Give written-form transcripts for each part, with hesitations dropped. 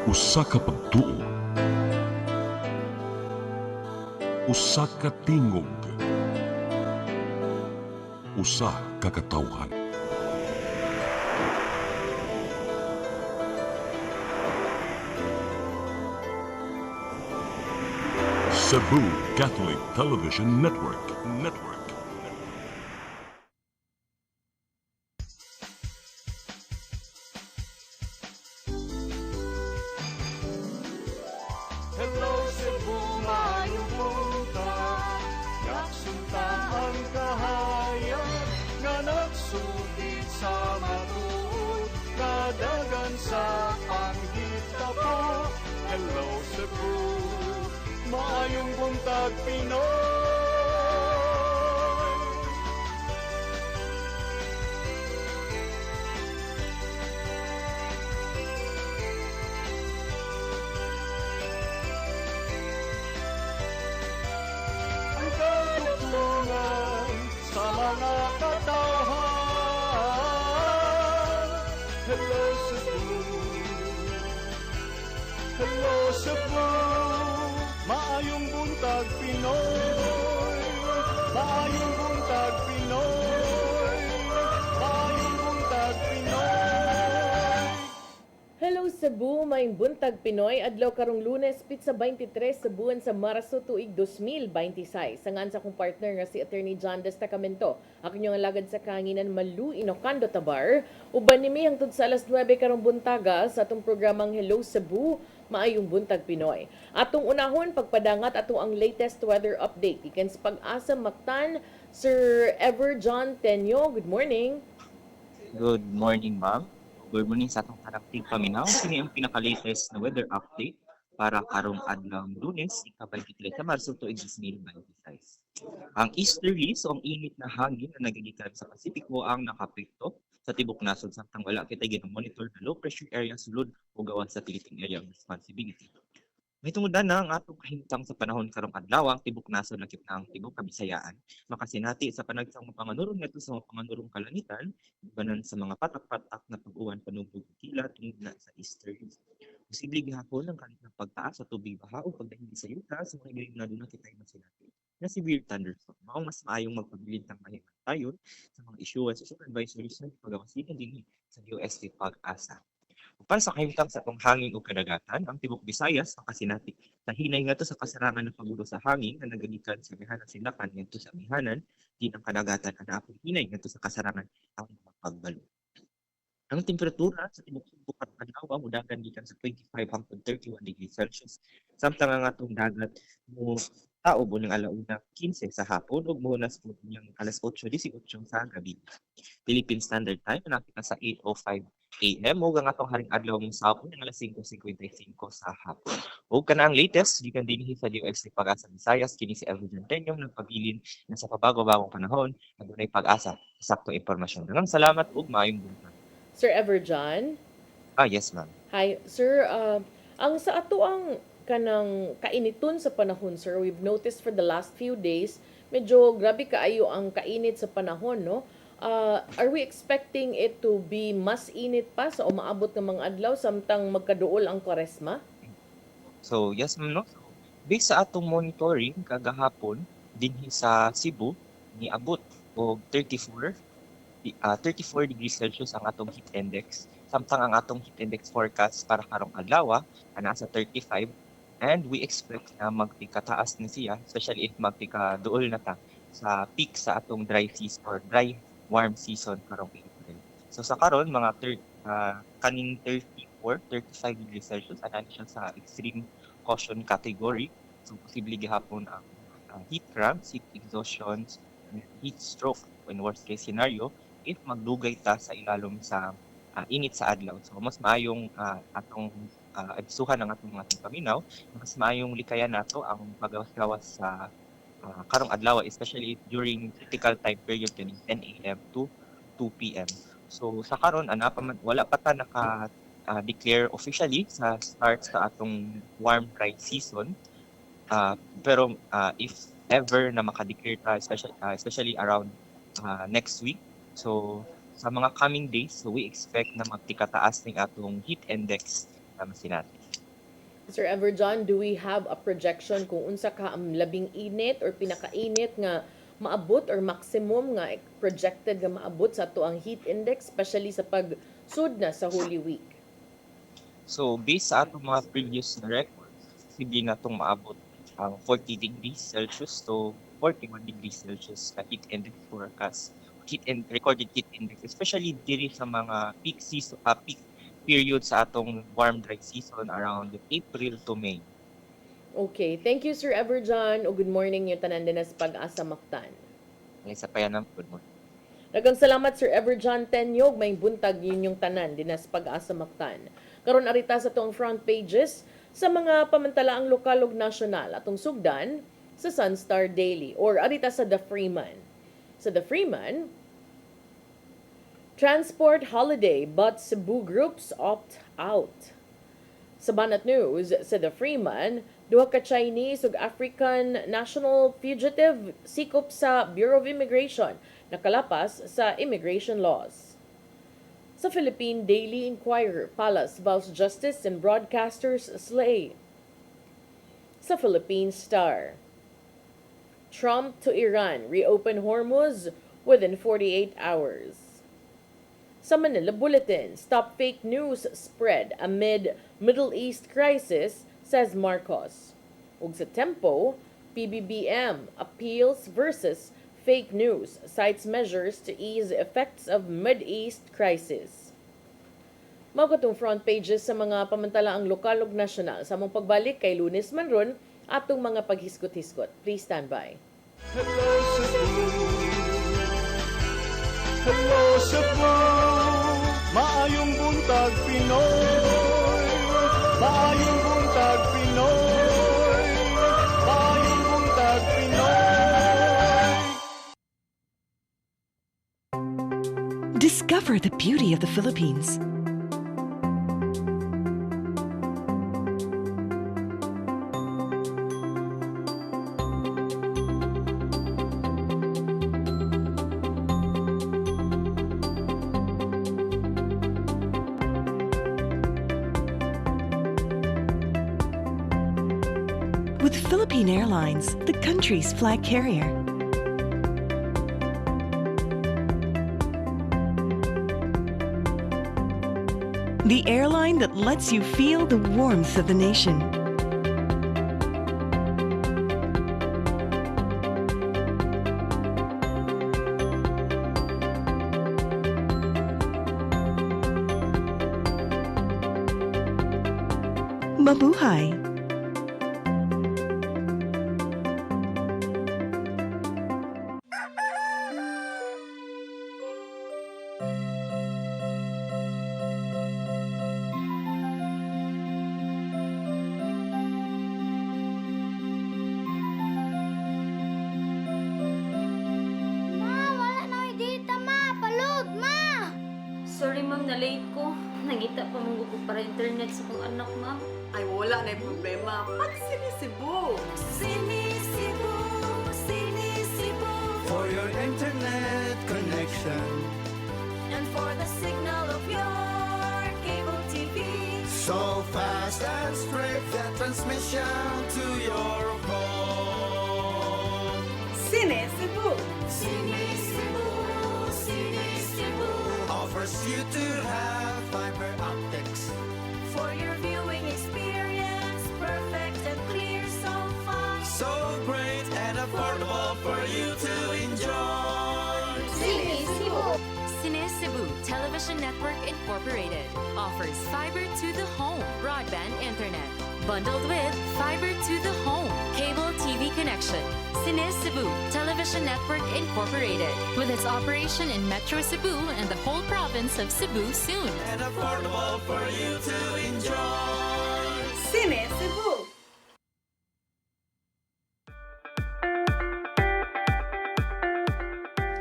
Usa ka pagtuo, usa ka tingog, usa ka katawhan. Cebu Catholic Television Network. Hello Cebu, mayong buntag. Naksunta ang kahayag nga nagsugid sa matuod, kadagan sa panghita po. Hello Cebu, mayong buntag Pinoy. Ang katutulungan sa mga katawhan. Hello Cebu, hello Cebu, maayong buntag Pinoy, maayong buntag Pinoy, maayong buntag Pinoy. Hello Cebu, maayong buntag Pinoy, adlaw karong Lunes, pizza 23 sa buwan sa Marso tuig 2026. Sangan sa akong partner nga si Attorney John Destacamento. Ako niyong alagad sa kanginan Malu Inocando Tabar. Uban nimi hangtod sa alas 9 karong buntaga sa atong programang Hello Cebu, maayong buntag Pinoy. Atong unahon pagpadangat ato ang latest weather update. Ikan sa Pag-asa Mactan, Sir Ever John Tenyo. Good morning. Good morning, ma'am. Good morning sa atong karakting paminaw. Kini ang pinaka-latest na weather update para karong adlaw Lunes, ika-23 sa Marso tuig 2026. Ang easterly, so ang init na hangin na nagigikan sa Pasipiko ang nakapekto sa tibok nasod samtang wala kitay gina-monitor na low pressure area sulod o gawas sa Philippine Area of Responsibility. May tungod na ang atong kahimtang sa panahon karong adlaw ang tibok nasod lakip na ang tibok Kabisayaan. Makasinati sa panagsang mga panganurong ngadto sa mga panganurong kalangitan, banan sa mga patak-patak na pag-uwan panubog kila tungod na sa easterly. Posible gihapon ang kalit ng pagtaas sa tubig baha o pagdahili sa yuta sa mga ibaling na doon kitay masinati na severe thunderstorm. Mao mas maayong magpabilin ng mahimantayon sa mga issues sa supervisories na pagawasinan din sa UST Pag-asa. Para sa kahimtang sa atong hangin o kadagatan, ang tibok Visayas makasinati sa hinay ngadto sa kasarangan ng pagulo sa hangin nga nagagikan sa Amihanan Sinlakan ngadto sa Amihanan, din ang kadagatan ana apong hinay ngadto sa kasarangan ang mga pagbalo. Ang temperatura sa tibok subok at adlaw modagan gikan sa 25 hangtod 31 degrees Celsius. Samtang ang atong dagat mo tao buning alauna 15 sa hapon ug mohunas po niyang alas 8:18 sa gabi. Philippine Standard Time nakita sa 8:05 AM ug ang atong haring adlaw mong sapon ang alas 5:55 sa hapon. Ug kana ang latest gikan dinhi sa DOST Pag-asa Visayas kini si Elvin Tenyong nagpabilin na sa pabago-bagong panahon adunay pag-asa sa saktong impormasyon. Daghang salamat ug maayong buntag. Sir Ever John. Yes ma'am. Hi, sir. Ang sa ato ang kanang kainiton sa panahon, sir, we've noticed for the last few days, medyo grabe kaayo ang kainit sa panahon, no? Are we expecting it to be mas init pa sa umaabot ng mga adlaw samtang magkaduol ang Kwaresma? So yes ma'am no. So, based sa atong monitoring kagahapon dinhi sa Cebu niabot og 34 degrees Celsius ang atong heat index. Samtang ang atong heat index forecast para karong adlaw nasa 35 and we expect na magtikataas ni siya, especially if magtikaduol na ta sa peak sa atong dry season or dry warm season karong April. So sa karon mga kaning 35 degrees Celsius ana siya sa extreme caution category. So posible gihapon ang heat cramps, heat exhaustion, heat stroke in worst case scenario if magdugay ta sa ilalom sa init sa adlaw. So mas maayong atong abisuhan ng atong mga paminaw, mas maayong likayan nato ang pagawas-gawas sa karong adlaw, especially during critical time period kaning 10 AM to 2 PM. So sa karon wala pa ta naka declare officially sa start sa atong warm dry season. Pero if ever na maka-declare ta, especially around next week, so sa mga coming days, so we expect na magtikataas ng atong heat index na masinati. Sir Everjohn, do we have a projection kung unsa ka ang labing init or pinakainit nga maabot or maximum nga projected nga maabot sa ato ang heat index, especially sa pagsud na sa Holy Week? So, based sa atong mga previous na records, hindi na itong maabot ang 40 degrees Celsius to 41 degrees Celsius ka heat index forecast, recorded heat index, especially diri sa mga peak season, peak period sa atong warm dry season around April to May. Okay, thank you Sir Everjohn o good morning yung tanan din sa Pag-asa Mactan. May isa pa yan ang good morning. Daghang salamat Sir Everjohn Tenyog, may buntag yun yung tanan din sa Pag-asa Mactan. Karon arita sa tong front pages sa mga pamantalaang lokal ug nasyonal atong sugdan sa Sunstar Daily or arita sa The Freeman. Sa The Freeman, transport holiday but Cebu groups opt out. Sa Banat News, sa The Freeman, duha ka Chinese ug African national fugitive sikop sa Bureau of Immigration nakalapas sa immigration laws. Sa Philippine Daily Inquirer, Palace vows justice and broadcasters slay. Sa Philippine Star, Trump to Iran, reopen Hormuz within 48 hours. Sa Manila Bulletin, stop fake news spread amid Middle East crisis, says Marcos. Ug sa Tempo, PBBM appeals versus fake news, cites measures to ease effects of Mid-East crisis. Mao katong front pages sa mga pamantalaang lokal ug nasyonal. Sa mong pagbalik kay Lunes man ron, atong mga paghiskot-hiskot. Please stand by. Hello Cebu, hello Cebu, maayong buntag Pinoy, maayong buntag Pinoy, maayong buntag Pinoy. Discover the beauty of the Philippines. With Philippine Airlines, the country's flag carrier. The airline that lets you feel the warmth of the nation. Mabuhay! Ma, wala na yung data, ma. Palud, ma. Sorry ma'am, na late ko. Nangita pa mong ko para internet sa kong anak, ma'am. Ay, wala na yung problema. Pag sinisibo. Sinisibo, sinisibo. For your internet connection, And for the signal of your cable TV. so fast and straight, the transmission to your home. Sinisibo. Sinisibo, sinisibo. Offers you to have fiber optics. For your viewing experience, perfect and clear so fast. So great and affordable for you to enjoy. Sinisibo. Cine Cebu Television Network Incorporated offers fiber to the home broadband internet bundled with fiber to the home cable TV connection. Cine Cebu Television Network Incorporated with its operation in Metro Cebu and the whole province of Cebu soon. And affordable for you to enjoy. Sinisibo.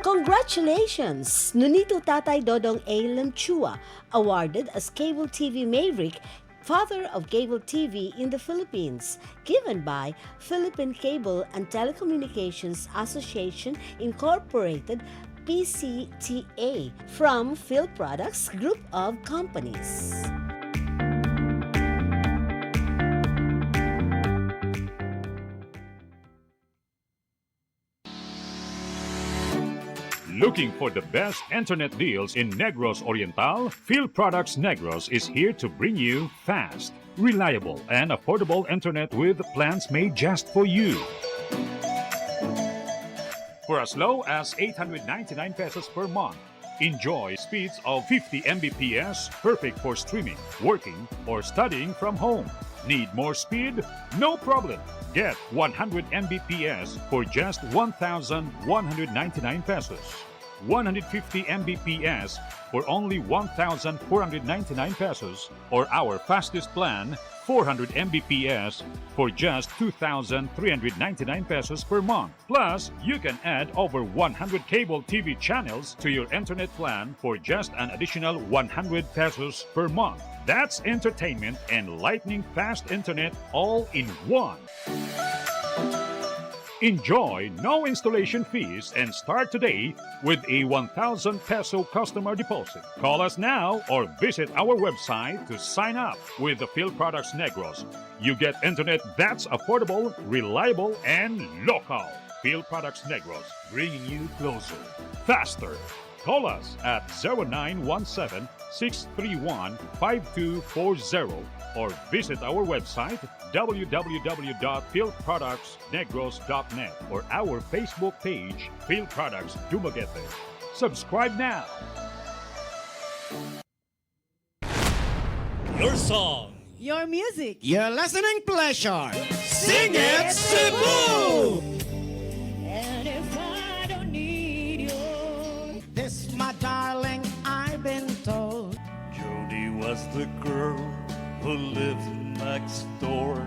Congratulations! Nunito Tatay Dodong A. Lanchua, awarded as Cable TV Maverick, Father of Cable TV in the Philippines, given by Philippine Cable and Telecommunications Association Incorporated, PCTA, from Phil Products Group of Companies. Looking for the best internet deals in Negros Oriental? Field Products Negros is here to bring you fast, reliable, and affordable internet with plans made just for you. For as low as 899 pesos per month, enjoy speeds of 50 Mbps, perfect for streaming, working, or studying from home. Need more speed? No problem. Get 100 Mbps for just 1,199 pesos. 150 Mbps for only 1,499 pesos, or our fastest plan, 400 Mbps for just 2,399 pesos per month. Plus, you can add over 100 cable TV channels to your internet plan for just an additional 100 pesos per month. That's entertainment and lightning fast internet all in one. Enjoy no installation fees and start today with a 1,000 peso customer deposit. Call us now or visit our website to sign up with the Field Products Negros. You get internet that's affordable, reliable, and local. Field Products Negros, bringing you closer, faster. Call us at 0917-631-5240 or visit our website www.fieldproductsnegros.net or our Facebook page, Field Products Dumaguete. Subscribe now. Your song. Your music. Your listening pleasure. Sing it, Cebu! And if I don't need you. This, my darling, I've been told. Jody was the girl who lives next door.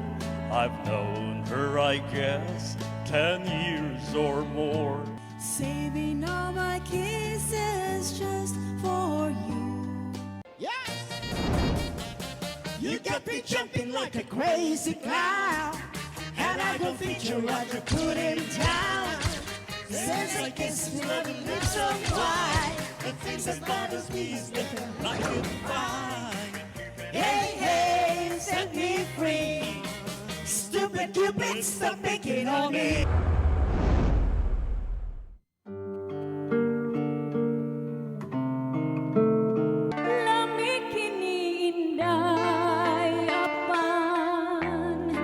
I've known her, I guess, 10 years or more. Saving all my kisses just for you. Yes! You got me jumping like a crazy clown, and I don't think you're right to put him down. Since I kiss me, my lips are wide, the things that bothers me is nothing I can find. Hey, hey, set me free. Stupid Cupid, stop picking on me. Lamig kiniinday apan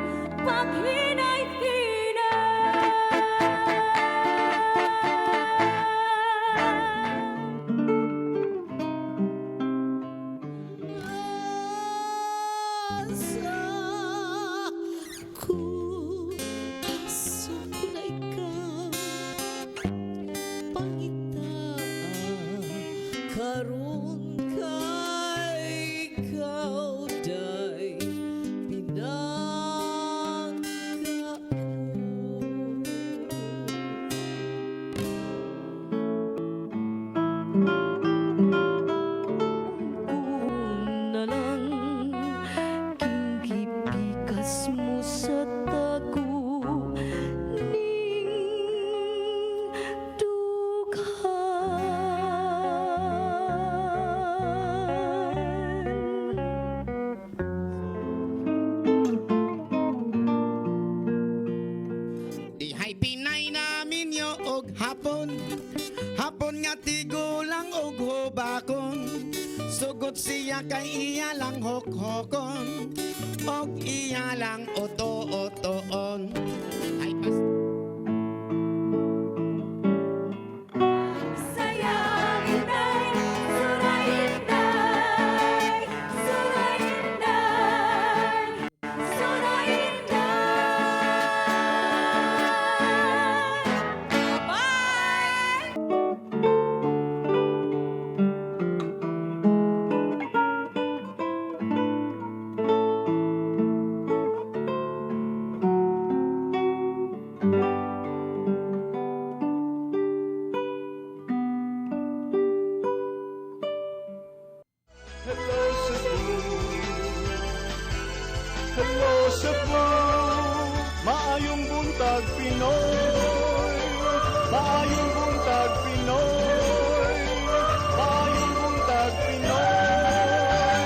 Karon kay ikaw day pinangka na lang kinggipikas mo sa tago ning Dihay Pinay namin yo og hapon. Hapon nga tigulang og hubakon. Sugot siya kay iya lang hokhokon. Og iya lang oto-otoon. Ay pas Sayang inday, suray inday, suray inday, suray inday. Bye! Hello, Cebu. Hello, Cebu. Maayong buntag, Pinoy. Maayong buntag, Pinoy. Maayong buntag, Pinoy.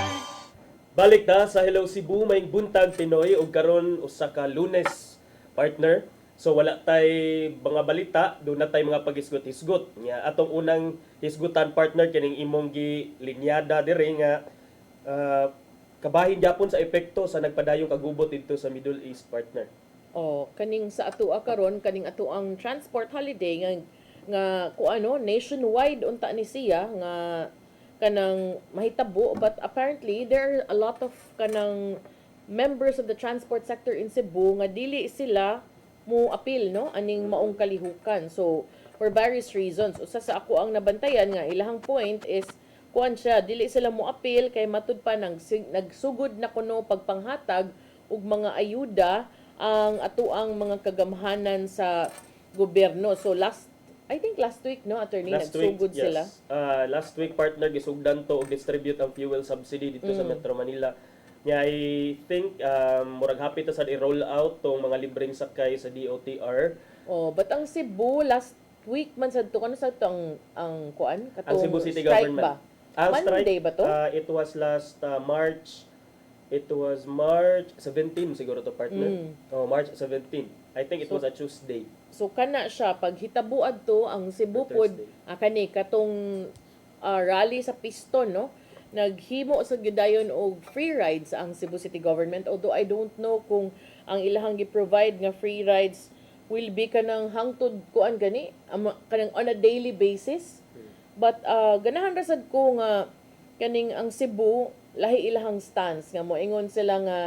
Balik na sa Hello Cebu, may buntag Pinoy ug karon usa ka Lunes partner So wala tay mga balita, doon na tay mga paghisgot-hisgot. Nya atong unang hisgutan partner kining imong gilinyada diri nga kabahin gyapon sa epekto sa nagpadayong kagubot dito sa Middle East partner. Kaning sa atua karon, kaning atuang transport holiday nga nationwide unta ni siya nga kanang mahitabo, but apparently there are a lot of kanang members of the transport sector in Cebu nga dili sila mo appeal aning maong kalihukan. So for various reasons, usa sa ako ang nabantayan nga ilahang point is kuan siya, dili sila mo appeal kay matud pa nagsugod na kuno pagpanghatag og mga ayuda ang atuang mga kagamhanan sa gobyerno. So I think last week attorney, nagsugod sila. Last week partner gisugdan to og distribute ang fuel subsidy dito sa Metro Manila. I think murag hapit sa i-roll out tong mga libreng sakay sa DOTR. But ang Cebu last week man sa to ang kuan katong Ang Cebu City strike Government. ba? Monday ba to? It was last March. It was March 17 siguro to partner. March 17. I think it was a Tuesday. So kana siya pag hitabuad to ang Cebu pod kani katong rally sa Piston naghimo sa gidayon og free rides ang Cebu City Government, although I don't know kung ang ilahang gi-provide nga free rides will be kanang hangtod kuan gani kanang on a daily basis. But ganahan ra sad ko nga kaning ang Cebu lahi ilahang stance nga moingon sila nga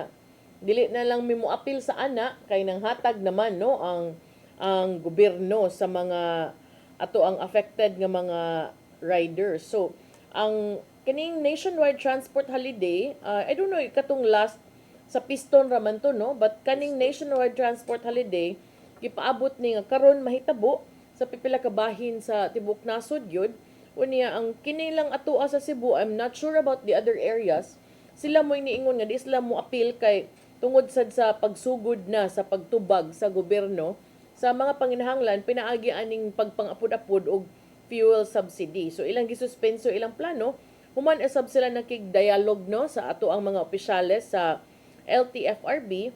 dili na lang mi mo appeal sa ana kay nang hatag naman ang gobyerno sa mga ato ang affected nga mga riders. So ang kaning nationwide transport holiday, I don't know katong last sa Piston raman to but kaning nationwide transport holiday gipaabot ni nga karon mahitabo sa pipila ka bahin sa tibok nasod yun. Unya ang kinilang atua sa Cebu, I'm not sure about the other areas. Sila mo iniingon nga di sila mo appeal kay tungod sad sa pagsugod na sa pagtubag sa gobyerno sa mga panginahanglan pinaagi aning pagpangapod-apod og fuel subsidy. So ilang gisuspenso ilang plano, human asab sila nakig-dialogue sa ato ang mga opisyales sa LTFRB.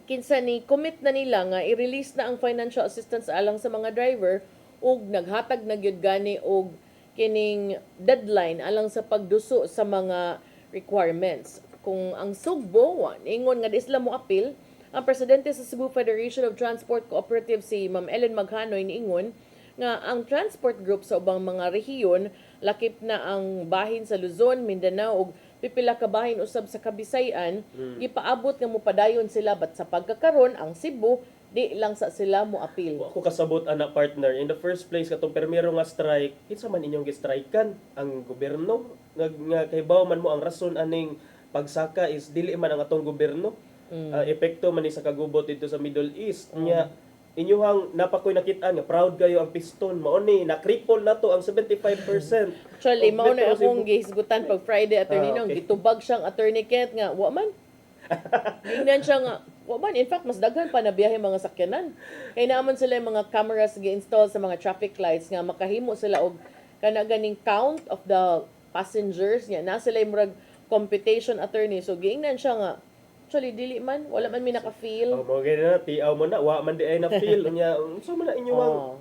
Kinsa ni commit na nila nga i-release na ang financial assistance alang sa mga driver ug naghatag na gyud gani og kining deadline alang sa pagduso sa mga requirements. Kung ang Sugbo ingon nga di sila mo appeal, ang presidente sa Cebu Federation of Transport Cooperatives si Ma'am Ellen Maghanoy niingon nga ang transport group sa ubang mga rehiyon lakip na ang bahin sa Luzon, Mindanao ug pipila ka bahin usab sa Kabisayan gipaabot nga mopadayon sila, but sa pagkakaron ang Cebu di lang sa sila mo appeal. Ako kasabot ana partner, in the first place katong permero nga strike, kinsa man inyong gi-strikean ang gobyerno nga kahibaw man mo ang rason aning pagsaka is dili man ang atong gobyerno. Epekto man ni sa kagubot dito sa Middle East. Nya inyong napakoy nakit-an nga proud kayo ang Piston mao ni na-cripple na to ang 75%. Actually mao na akong gihisgutan pag Friday attorney gitubag siyang attorney Kent nga wa man gingnan siya nga wa man, in fact mas daghan pa na biyahe mga sakyanan kay naman sila yung mga cameras gi-install sa mga traffic lights nga makahimo sila og kana ganing count of the passengers nya na sila yung murag computation attorney. So gingnan siya nga actually dili man wala man mi naka-feel. Mo gani na tiaw mo na wa man di ay na feel unya unsa man na inyong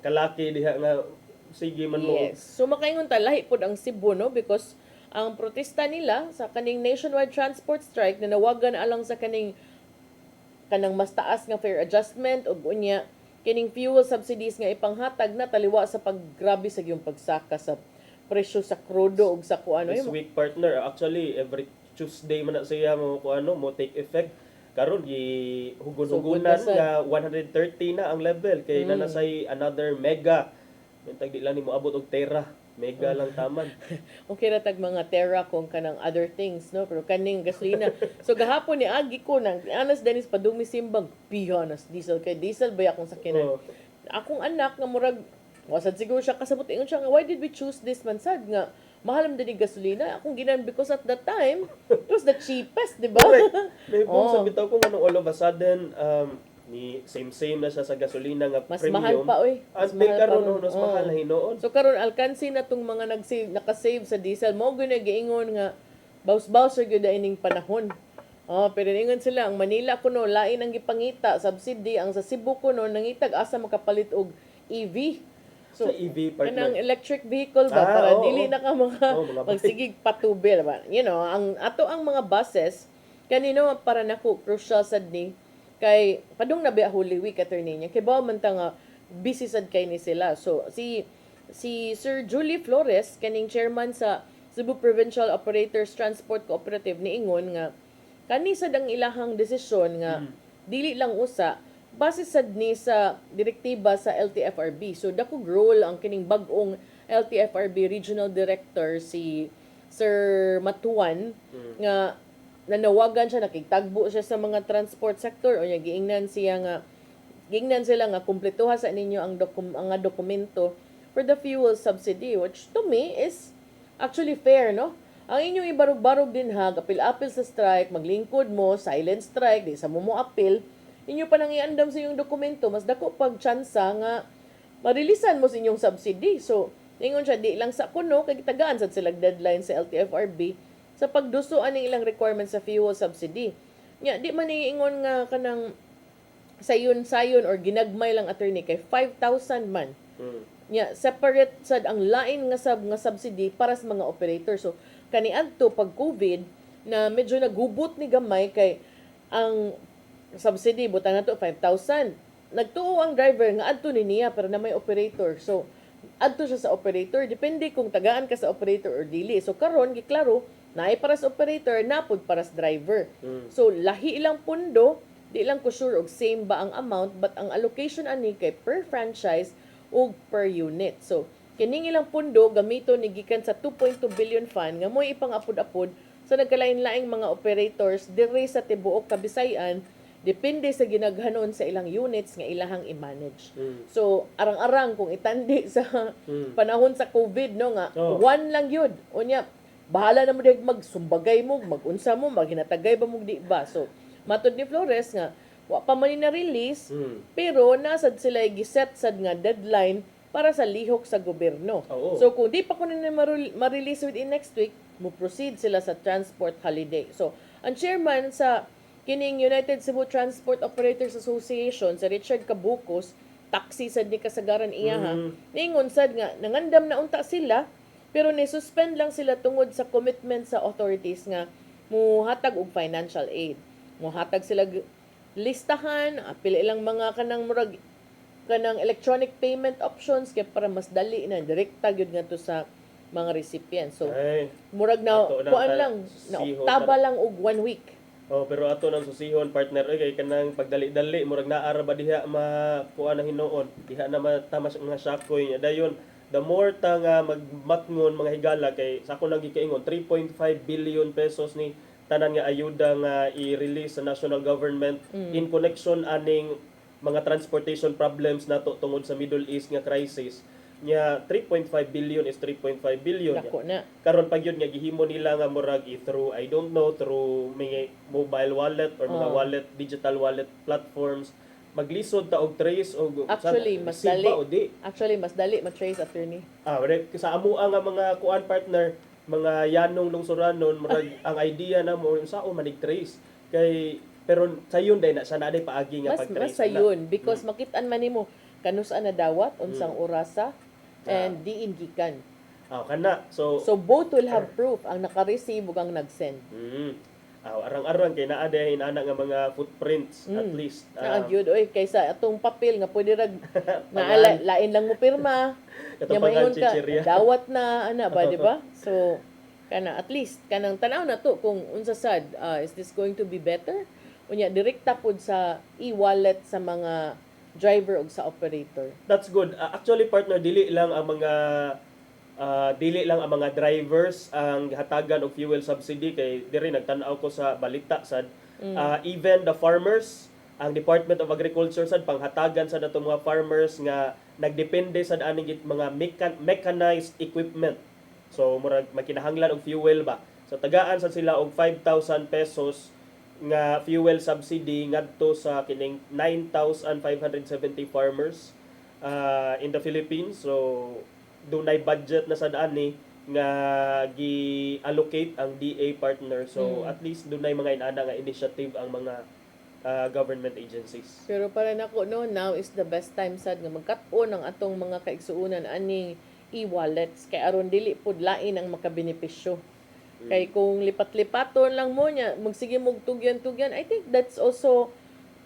kalaki diha nga sige man mo. Yes. So makaingon ta lahi pod ang Cebu because ang protesta nila sa kaning nationwide transport strike na nawagan alang sa kanang mas taas nga fare adjustment ug unya kining fuel subsidies nga ipanghatag na taliwa sa paggrabe sa gyung pagsaka sa presyo sa krudo ug sa kuano. This week partner actually every Tuesday man na siya mo take effect. Karon gi hugon-hugonan nga 130 na ang level kay nanasay another mega. Mentag di lang ni moabot og tera. Mega lang taman. Okay ra tag mga tera kung kanang other things pero kaning gasolina. So gahapon ni agi ko nang Anas Dennis padumi simbang pihanas diesel kay diesel ba akong sakyanan. Akong anak nga murag wasad siguro siya kasabot ingon siya nga why did we choose this man sad nga mahal man din gasolina akong ginan because at that time it was the cheapest, di ba? Maybe sa bitaw ko nganong all of a sudden ni same na siya sa gasolina nga mas premium. mahal pa oy. Mas mahal karon mas mahal na hinuon. So karon alkansi na tong mga naka-save sa diesel mo gyud giingon nga baws-baws gyud ining panahon. Oh, pero ingon sila ang Manila kuno lain ang gipangita subsidy, ang sa Cebu kuno nangitag asa makapalit og EV. Sa EV Kanang partner. electric vehicle ba para oo, dili oo. na ka mga Oo, mga magsigig patubil ba. You know, ang mga buses kanino para nako crucial sad ni kay padung na ba Holy Week attorney niya kay bawo man ta nga busy sad kay ni sila. So si Sir Julie Flores kaning chairman sa Cebu Provincial Operators Transport Cooperative niingon nga kani sad ang ilahang desisyon nga dili lang usa base sad ni sa direktiba sa LTFRB. So dakog role ang kining bag-ong LTFRB Regional Director si Sir Matuan nga nanawagan siya, nakigtagbo siya sa mga transport sector o niya giingnan sila nga kumpletuha sa ninyo ang dokumento for the fuel subsidy, which to me is actually fair, no? Ang inyong ibarog-barog din ha, apil-apil sa strike, maglingkod mo, silent strike, di sa mo apil, inyo pa nang iandam sa inyong dokumento, mas dako pag tsansa nga marilisan mo sa inyong subsidy. So, ingon siya, di lang sa kuno, kay tagaan sad silang deadline sa LTFRB sa pagdusuan ng ilang requirements sa fuel subsidy. Nya, di man iingon nga kanang sayon-sayon or ginagmay lang attorney kay 5,000 man. Nya, separate sad ang lain nga subsidy para sa mga operator. So, kaniadto pag COVID na medyo nagubot ni gamay kay ang subsidy butang nato 5,000. Nagtuo ang driver nga adto ni niya para na may operator. So, adto siya sa operator depende kung tagaan ka sa operator or dili. So karon giklaro naay para sa operator, napod para sa driver. So lahi ilang pundo, di lang ko sure og same ba ang amount but ang allocation ani kay per franchise ug per unit. So kining ilang pundo gamito ni gikan sa 2.2 billion fund nga mo'y ipang-apod-apod sa nagkalain-laing mga operators diri sa tibuok Kabisayan depende sa ginaghanon sa ilang units nga ilahang i-manage. So arang-arang kung itandi sa panahon sa COVID no nga one lang yun. Unya bahala na mo dahil magsumbagay mo, magunsa mo, maghinatagay ba mo di ba. So matod ni Flores nga wa pa man na release pero nasad sila giset sad nga deadline para sa lihok sa gobyerno. So kung di pa ko na ma-release within next week, mo proceed sila sa transport holiday. So ang chairman sa kining United Cebu Transport Operators Association sa Richard Cabucos, taxi sad ni kasagaran iya ha. Ningon sad nga nangandam na unta sila pero ni-suspend lang sila tungod sa commitment sa authorities nga muhatag og financial aid. Muhatag sila listahan, apil ilang mga kanang murag kanang electronic payment options kay para mas dali na direkta gyud ngadto sa mga recipients. So murag na kuan lang, na oktaba lang og 1 week. Pero ato nang susihon partner kay kanang pagdali-dali murag naara ba diha makuha na hinuon diha na matamas mga sakoy dayon the more ta nga magmatngon mga higala kay sa ako nang gikaingon 3.5 billion pesos ni tanan nga ayuda nga i-release sa national government in connection aning mga transportation problems nato tungod sa Middle East nga crisis nya 3.5 billion is 3.5 billion Dako na. Karon pag yun nga gihimo nila nga murag through I don't know through mga mobile wallet or mga wallet digital wallet platforms maglisod ta og trace og Actually mas dali. Actually mas dali ma-trace attorney. Sa amo nga mga kuan partner mga yanong lungsuranon murag ang idea na mo sao manig trace kay pero sayon day na sana day paagi nga pag-trace. Mas sayon because makit-an man nimo kanus-an na dawat unsang orasa and diin gikan. Kana. So both will have proof ang naka-receive ug ang nag-send. Arang-arang kay naa day inana nga mga footprints at least. Gyud oy kaysa atong papel nga pwede rag na lain lang mo pirma. Nya maingon ka dawat na ana ba di ba? So kana at least kanang tanaw na to kung unsa sad is this going to be better? Unya direkta pud sa e-wallet sa mga driver ug sa operator. That's good. Actually partner dili lang ang mga drivers ang hatagan og fuel subsidy kay diri nagtan-aw ko sa balita sad even the farmers ang Department of Agriculture sad panghatagan sa nato mga farmers nga nagdepende sad aning mga mechanized equipment. So murag makinahanglan og fuel ba. So tagaan sad sila og 5,000 pesos nga fuel subsidy ngadto sa kining 9,570 farmers in the Philippines. So dunay budget na sad ani nga gi-allocate ang DA partner. So at least dunay mga inana nga initiative ang mga government agencies. Pero para nako no, now is the best time sad nga magkat-on ang atong mga kaigsuonan aning e-wallets kay aron dili pud lain ang makabenepisyo. Kay kung lipat-lipaton lang mo nya, magsige mog tugyan-tugyan, I think that's also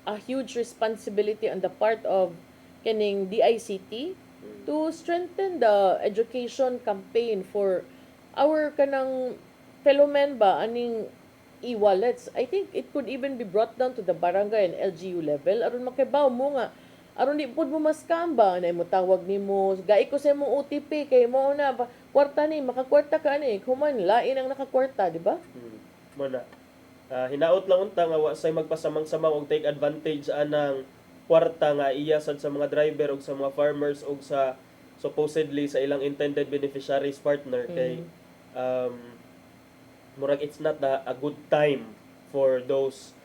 a huge responsibility on the part of kaning DICT to strengthen the education campaign for our kanang fellow men ba aning e-wallets. I think it could even be brought down to the barangay and LGU level aron makibaw mo nga aron di pud mo ma-scam ba na mo tawag nimo gai ko sa imong OTP kay mo na kwarta ni makakwarta ka ani human lain ang nakakwarta di ba? Mo na. Hinaot lang unta nga wa say magpasamang-samang og take advantage anang kwarta nga iya sad sa mga driver og sa mga farmers og sa supposedly sa ilang intended beneficiaries partner kay murag it's not a good time for those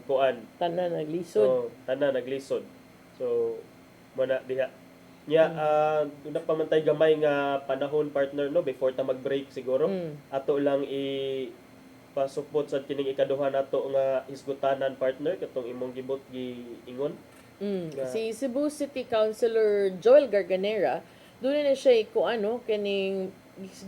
kuan Tanan naglisod. tanan naglisod. So mo na diha. Nya napamantay gamay nga panahon partner no before ta mag-break siguro. Ato lang pasupot sa kining ikaduha nato nga hisgutanan partner katong imong gibot giingon. Si Cebu City Councilor Joel Garganera doon na siya ko ano kining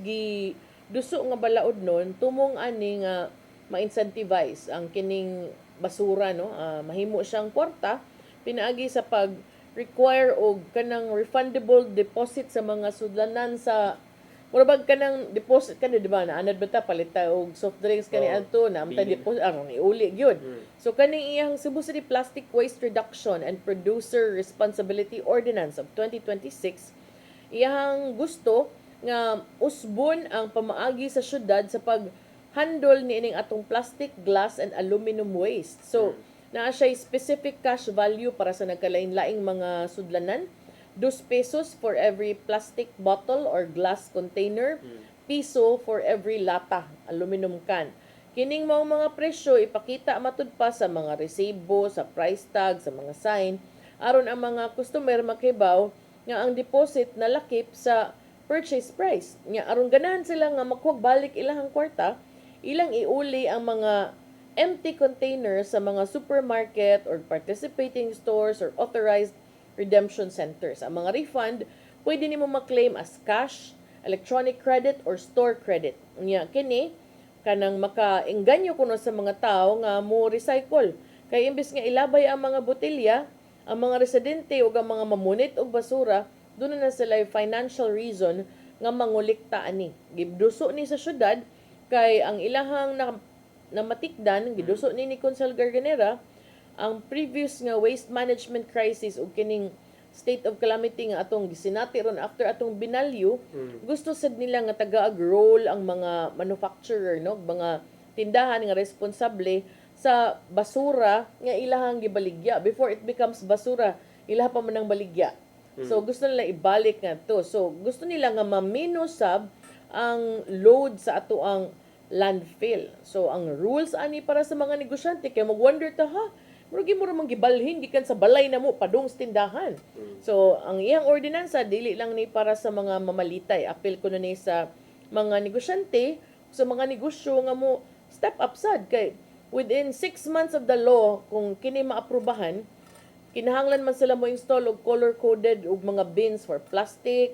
gi duso nga balaod nun tumong ani nga ma-incentivize ang kining basura no mahimo siyang kwarta pinaagi sa pag require og kanang refundable deposit sa mga sudlanan sa murabag kanang deposit kani di ba na anad bata palita og soft drinks kani adto na amta deposit aron iuli gyud. So kaning iyang Cebu City Plastic Waste Reduction and Producer Responsibility Ordinance of 2026 iyang gusto nga usbon ang pamaagi sa syudad sa pag-handle niining atong plastic, glass and aluminum waste. So naa siya specific cash value para sa nagkalain-laing mga sudlanan. 2 pesos for every plastic bottle or glass container, piso for every lata, aluminum can. Kining mga presyo ipakita matud pa sa mga resibo, sa price tag, sa mga sign, aron ang mga customer makibaw nga ang deposit nalakip sa purchase price. Nga aron ganahan sila nga makuha balik ilahang kwarta, ilang iuli ang mga empty containers sa mga supermarket or participating stores or authorized redemption centers. Ang mga refund, pwede nimo ma-claim as cash, electronic credit, or store credit. Nya kini kanang maka-engganyo kuno sa mga tao nga mo recycle. Kay imbes nga ilabay ang mga botelya, ang mga residente o ang mga mamunit og basura, doon na sila financial reason nga mangulikta ani. Giduso ni sa syudad kay ang ilahang na matikdan giduso ni Consel Garganera ang previous nga waste management crisis o kining state of calamity nga atong gisinati ron after atong binalyo, gusto sad nila nga taga-ag role ang mga manufacturer no, mga tindahan nga responsable sa basura nga ilahang gibaligya before it becomes basura, ilaha pa man ang baligya. So gusto nila ibalik nga to. So gusto nila nga maminusab ang load sa ato ang landfill. So ang rules ani para sa mga negosyante kay mag-wonder ta ha, murag mo ra man gibalhin gikan sa balay na mo padung sa tindahan. So ang iyang ordinansa dili lang ni para sa mga mamalitay. Apil ko na ni sa mga negosyante, sa mga negosyo nga mo step up sad kay within 6 months of the law kung kini maaprubahan, kinahanglan man sila mo install og color-coded og mga bins for plastic,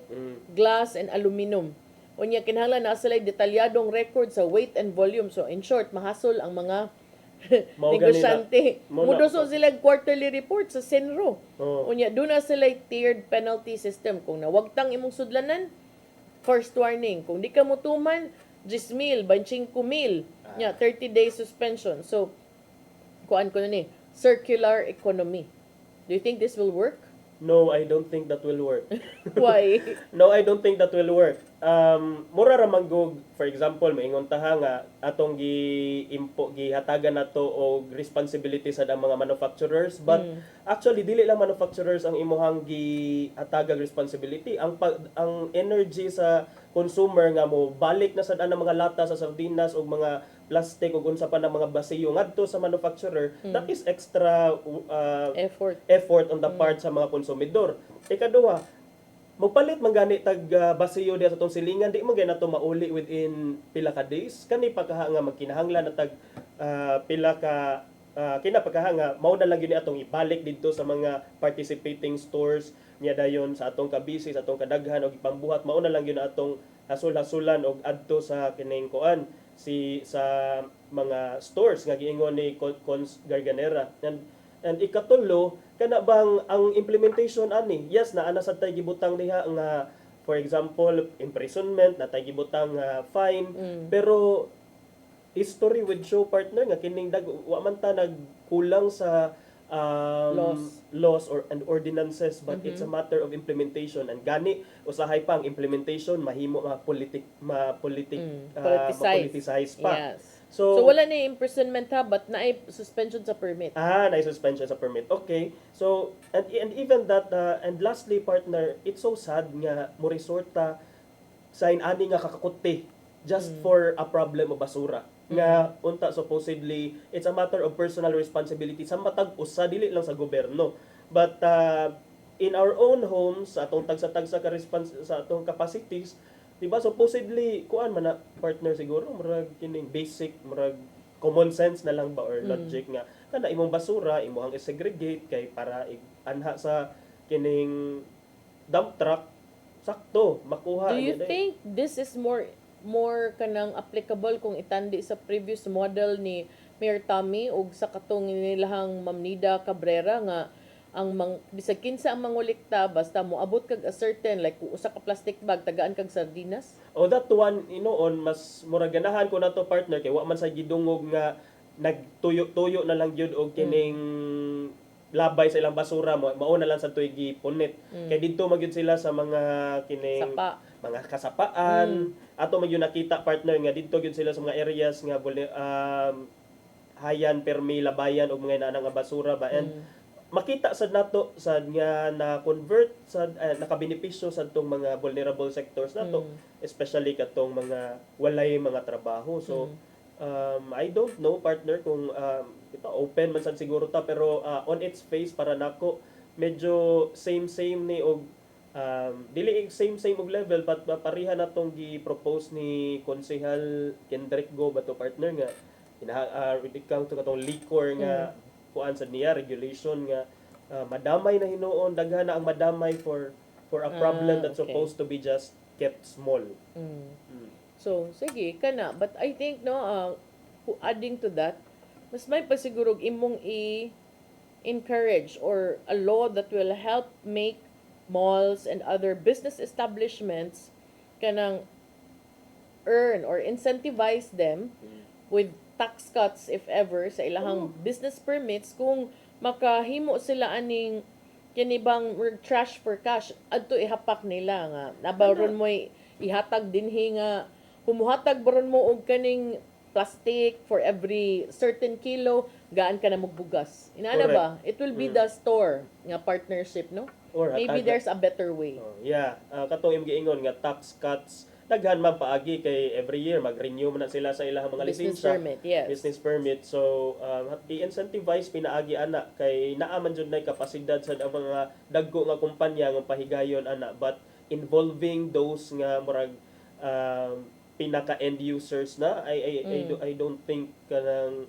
glass and aluminum. Unya kinahanglan na sila detalyadong record sa weight and volume. So in short, mahasol ang mga negosyante. Muduso sila quarterly report sa Senro. Unya doon na sila tiered penalty system. Kung nawagtang imong sudlanan, first warning. Kung di ka mutuman, 10,000, 25,000, 30-day suspension. So kuan ko na ni, circular economy. Do you think this will work? No, I don't think that will work. Why? No, I don't think that will work. Mura ra manggog, for example, maingon taha nga atong gihatagan nato og responsibility sa mga manufacturers, but actually dili lang manufacturers ang imuhang gihatagag responsibility. Ang energy sa consumer nga mo balik na sad ang mga lata sa sardinas og mga plastic ug unsa pa ng mga basiyo ngadto sa manufacturer, that is extra effort on the part sa mga konsumidor. Ikaduha, magpalit man gani tag basiyo diya sa tong silingan, di man gani nato mauli within pila ka days. Kani pagkaha nga magkinahanglan na tag pila ka kinapagkahanga mao na lang yun atong ibalik dito sa mga participating stores niya dayon sa atong kabisi, sa atong kadaghan og ipambuhat, mao na lang yun atong hasol-hasolan og adto sa kining kuan sa mga stores nga giingon ni Cons Garganera. And ikatulo, kana bang ang implementation ani, yes na ana sa tay gibutang diha nga for example imprisonment, na tay gibutang fine, pero history would show, partner, nga kining wa man ta nagkulang sa laws and ordinances, but it's a matter of implementation, and gani usahay pa ang implementation mahimo politicize pa. Yes. So wala na imprisonment ha, but na suspension sa permit. Na suspension sa permit. Okay. So and even that and lastly, partner, it's so sad nga mo resort ta sa ani nga kakakuti just for a problem of basura. Nga unta supposedly it's a matter of personal responsibility sa matag usa, dili lang sa gobyerno, but in our own homes, sa atong tagsa-tagsa ka sa atong capacities, diba, supposedly kuan man na, partner, siguro murag kining basic, murag common sense na lang ba or logic nga kana imong basura imong i-segregate kay para anha sa kining dump truck sakto makuha. Do you think this is more kanang applicable kung itandi sa previous model ni Mayor Tommy ug sa katong nilahang Ma'am Nida Cabrera nga ang bisag kinsa ang mangulikta basta moabot kag a certain, like usa ka plastic bag tagaan kag sardinas? That one on mas murag ganahan ko nato, partner, kay wa man sa gidungog nga nagtuyo-tuyo na lang gyud og kining labay sa ilang basura, mao na lang sa tuy gipunit. Kay didto magyud sila sa mga kining mga kasapaan. Ato man yun nakita, partner, nga didto gyud sila sa mga areas nga hayan permi labayan og mga inanang nga basura ba, and makita sad nato sad nga na convert sad nakabenepisyo sa tong mga vulnerable sectors nato, especially katong mga walay mga trabaho. So I don't know, partner, kung ito open man sad siguro ta, pero on its face para nako medyo same ni og dili same og level, but pareha natong gi-propose ni Konsehal Kendrick Go bato, partner, nga to katong liquor nga kuan sad niya regulation nga madamay na hinuon, daghan na ang madamay for a problem that's supposed to be just kept small. So sige kana, but I think adding to that, mas may pasigurog imong encourage or a law that will help make malls and other business establishments kanang earn or incentivize them with tax cuts if ever sa ilahang business permits, kung makahimo sila aning kinibang trash for cash adto ihapak nila nga nabaron mo ihatag dinhi nga humuhatag baron mo og kaning plastic for every certain kilo, gaan ka na magbugas. Inaana ba? It will be the store nga partnership, no? Or maybe there's a better way. Katong imong giingon nga tax cuts, daghan man paagi kay every year mag-renew man na sila sa ilang mga lisensya. Business permit. So i-incentivize pinaagi ana kay naa man jud nay kapasidad sa mga dagko nga kumpanya nga pahigayon ana, but involving those nga murag pinaka end users na I don't think kanang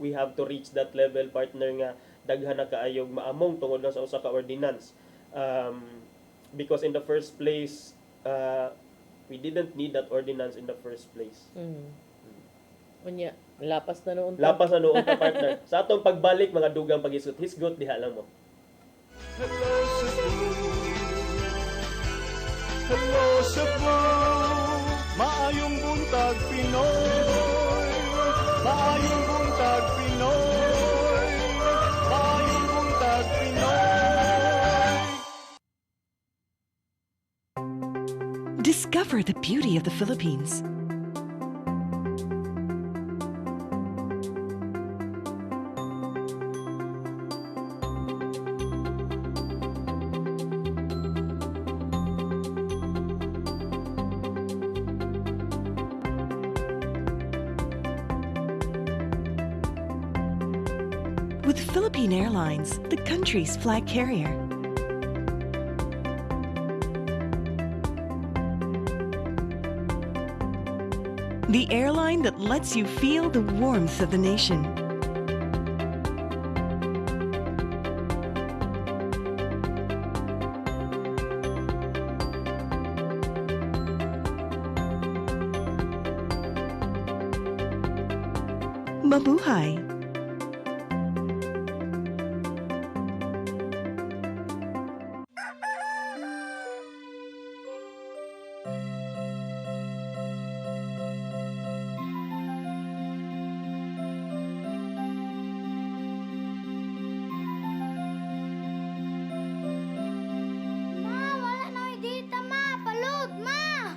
we have to reach that level, partner, nga daghan na kaayog maamong tungod na sa usa ka ordinance, because in the first place we didn't need that ordinance in the first place. Unya, lapas na noon ta, partner. Sa atong pagbalik mga dugang pag-isgot, hisgot diha lang mo. Hello Cebu, hello Cebu, maayong buntag Pinoy, maayong buntag Pinoy, maayong buntag Pinoy. Discover the beauty of the Philippines. With Philippine Airlines, the country's flag carrier. the airline that lets you feel the warmth of the nation. Mabuhay! Ma, wala na dita, ma. Palud, ma.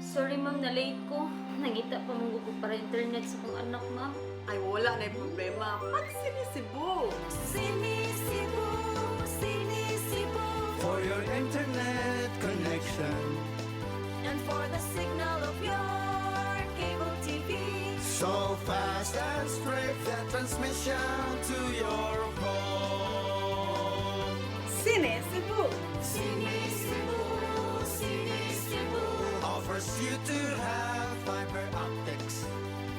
Sorry ma'am, na late ko. Nangita pa mong ko para internet sa kong anak, ma'am. Ay, wala na problema. Pag sinisibo. Sinisibo, sinisibo. For your internet connection, And for the signal of your cable TV. so fast and straight that transmission to your home. Sinisibo. Sinisibo, sinisibo. Offers you to have fiber optics.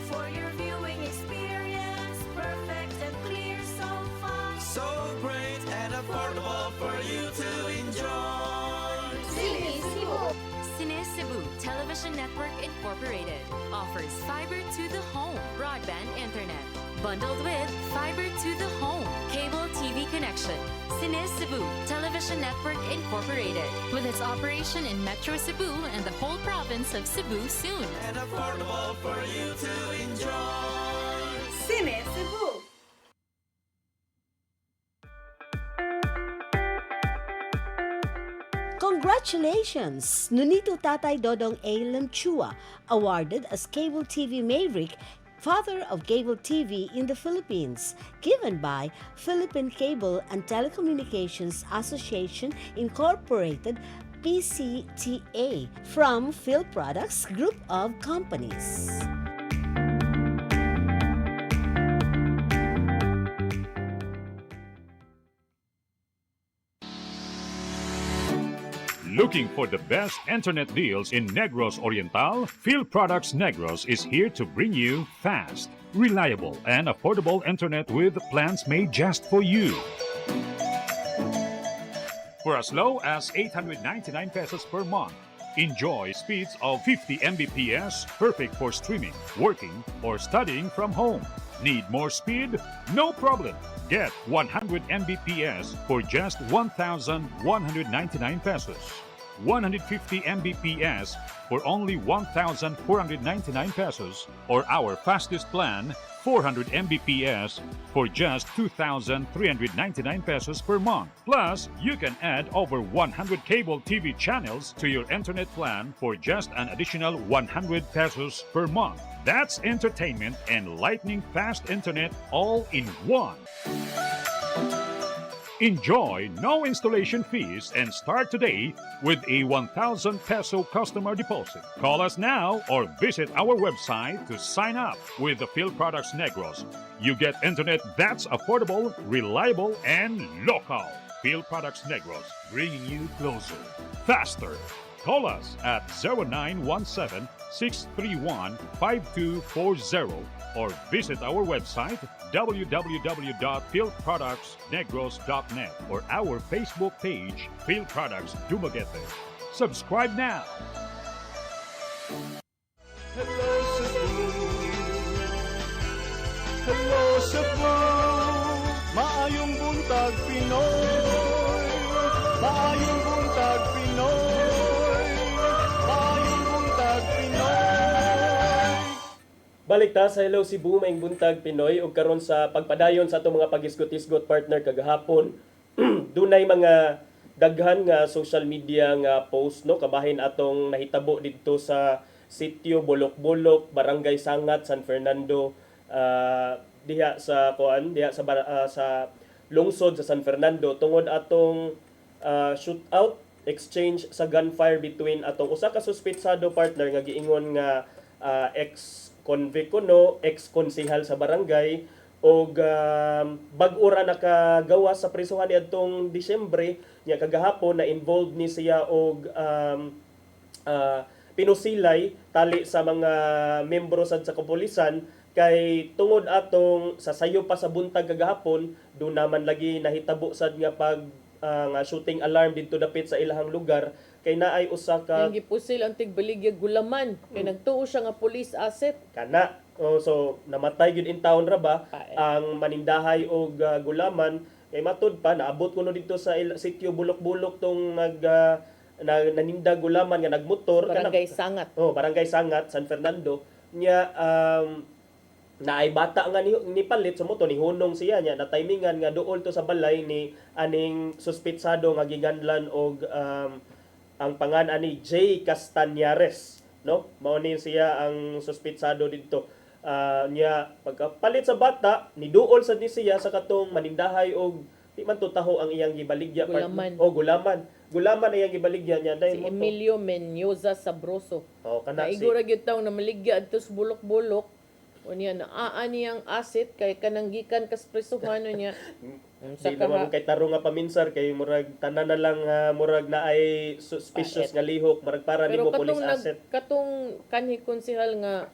For your viewing experience, perfect and clear so far. So great and affordable for you to enjoy. Sinisibo. Cine Cebu Television Network Incorporated offers fiber to the home broadband internet. Bundled with fiber to the home cable TV connection. Cine Cebu Television Network Incorporated. With its operation in Metro Cebu and the whole province of Cebu soon. And affordable for you to enjoy. Sinisibo. Congratulations! Nunito Tatay Dodong A. Lamchua, awarded as Cable TV Maverick, Father of Cable TV in the Philippines, given by Philippine Cable and Telecommunications Association Incorporated, PCTA, from Phil Products Group of Companies. Looking for the best internet deals in Negros Oriental? Phil Products Negros is here to bring you fast, reliable, and affordable internet with plans made just for you. For as low as 899 pesos per month, enjoy speeds of 50 Mbps, perfect for streaming, working, or studying from home. Need more speed? No problem. Get 100 Mbps for just 1,199 pesos. 150 Mbps for only 1,499 pesos, or our fastest plan, 400 Mbps for just 2,399 pesos per month. Plus, you can add over 100 cable TV channels to your internet plan for just an additional 100 pesos per month. That's entertainment and lightning fast internet all in one. Enjoy no installation fees and start today with a 1,000 peso customer deposit. Call us now or visit our website to sign up with the Phil Products Negros. You get internet that's affordable, reliable, and local. Phil Products Negros, bringing you closer, faster. Call us at 0917-631-5240 or visit our website www.philproductsnegros.net or our Facebook page, Phil Products Dumaguete. Subscribe now. Hello, Cebu. Hello, Cebu. Maayong buntag, Pinoy. Maayong buntag, Pinoy. Maayong buntag, Pinoy. Balik ta sa Hello Cebu, maing buntag Pinoy, ug karon sa pagpadayon sa atong mga pagisgot-isgot partner kagahapon. Dunay mga daghan nga social media nga post no kabahin atong nahitabo didto sa sitio Bolok-Bolok, Barangay Sangat, San Fernando, diha sa sa lungsod sa San Fernando tungod atong shootout exchange sa gunfire between atong usa ka suspetsado partner nga giingon nga ex-convict kuno, ex-konsehal sa barangay og bag-o ra nakagawa sa prisuhan niadtong Disyembre nya kagahapon na involved ni siya og pinusilay tali sa mga membro sad sa kapulisan kay tungod atong sasayo pa sa buntag kagahapon do naman lagi nahitabo sad nga pag nga shooting alarm didto dapit sa ilahang lugar kay naay usa ka Yung gipusil ang tigbaligya gulaman. Kay nagtuo siya nga police asset. kana. So namatay gyud in town ra ba ang manindahay og gulaman kay matud pa naabot kuno dito sa sitio Bulok-Bulok tong naninda gulaman nga nagmotor Barangay Sangat. Barangay Sangat, San Fernando nya naay bata nga ni palit sa moto ni hunong siya nya na timingan nga duol to sa balay ni aning suspitsado nga giganlan og ang pangan ani J. Castañares, no? Mao ni siya ang suspitsado didto. Nya pagkapalit sa bata ni duol sad ni siya sa katong manindahay og di man to taho ang iyang gibaligya Gulaman. Gulaman ang iyang gibaligya nya Si dahil mo to. Emilio Menyoza Sabroso. Kana si Naigura gyud taw na maligya adto sa bulok-bulok. O niya naa niyang asset kay kanang gikan kas presuhan niya. Di naman kay tarong nga paminsar kay murag tanan na lang murag na ay suspicious nga lihok murag para nimo police asset. Katong kanhi konsehal nga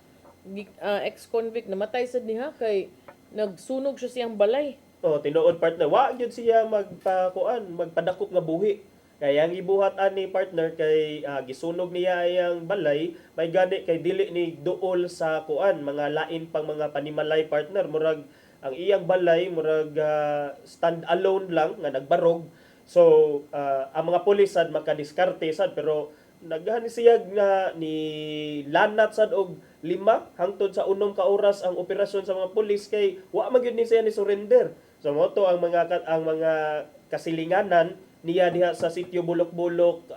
ex-convict namatay sad niya kay nagsunog siya siyang balay. Tinuod partner, wa gyud siya magpadakop nga buhi. Kaya ang ibuhat ani partner kay gisunog niya iyang balay, may gani kay dili ni duol sa mga lain pang mga panimalay partner. Murag ang iyang balay murag stand alone lang nga nagbarog. So ang mga pulis sad makadiskarte sad pero naghani siya nga ni lanat sad og 5 hangtod sa 6 ka oras ang operasyon sa mga pulis kay wa man gyud ni siya ni surrender. So mo to ang mga kasilinganan niya diha sa sitio Bulok-Bulok